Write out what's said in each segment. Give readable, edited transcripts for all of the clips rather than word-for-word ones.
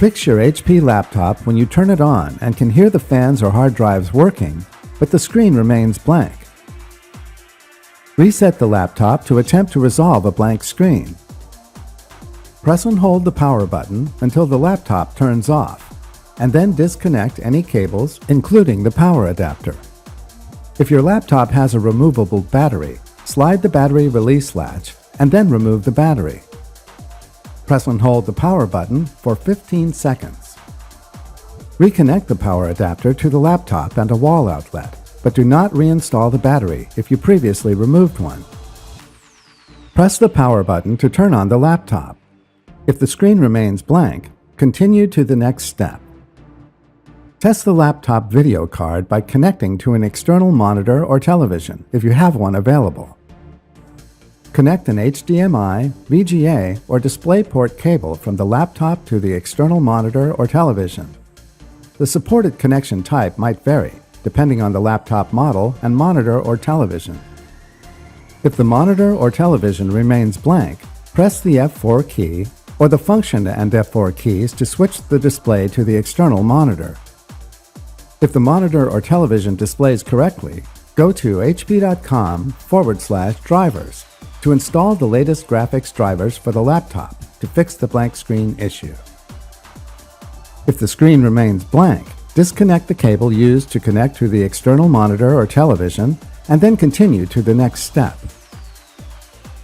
Fix your HP laptop when you turn it on and can hear the fans or hard drives working, but the screen remains blank. Reset the laptop to attempt to resolve a blank screen. Press and hold the power button until the laptop turns off, and then disconnect any cables, including the power adapter. If your laptop has a removable battery, slide the battery release latch and then remove the battery. Press and hold the power button for 15 seconds. Reconnect the power adapter to the laptop and a wall outlet, but do not reinstall the battery if you previously removed one. Press the power button to turn on the laptop. If the screen remains blank, continue to the next step. Test the laptop video card by connecting to an external monitor or television if you have one available. Connect an HDMI, VGA, or DisplayPort cable from the laptop to the external monitor or television. The supported connection type might vary, depending on the laptop model and monitor or television. If the monitor or television remains blank, press the F4 key or the function and F4 keys to switch the display to the external monitor. If the monitor or television displays correctly, go to hp.com/drivers to install the latest graphics drivers for the laptop to fix the blank screen issue. If the screen remains blank, disconnect the cable used to connect to the external monitor or television and then continue to the next step.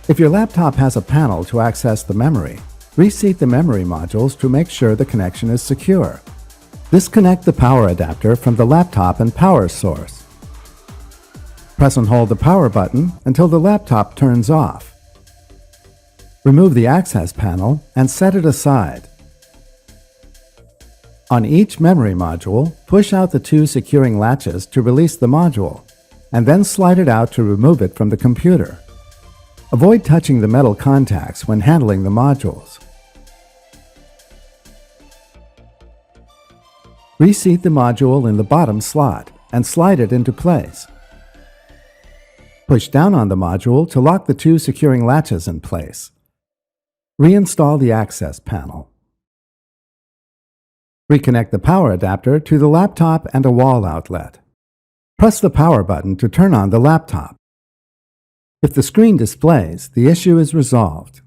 If your laptop has a panel to access the memory, reseat the memory modules to make sure the connection is secure. Disconnect the power adapter from the laptop and power source. Press and hold the power button until the laptop turns off. Remove the access panel and set it aside. On each memory module, push out the two securing latches to release the module, and then slide it out to remove it from the computer. Avoid touching the metal contacts when handling the modules. Reseat the module in the bottom slot and slide it into place. Push down on the module to lock the two securing latches in place. Reinstall the access panel. Reconnect the power adapter to the laptop and a wall outlet. Press the power button to turn on the laptop. If the screen displays, the issue is resolved.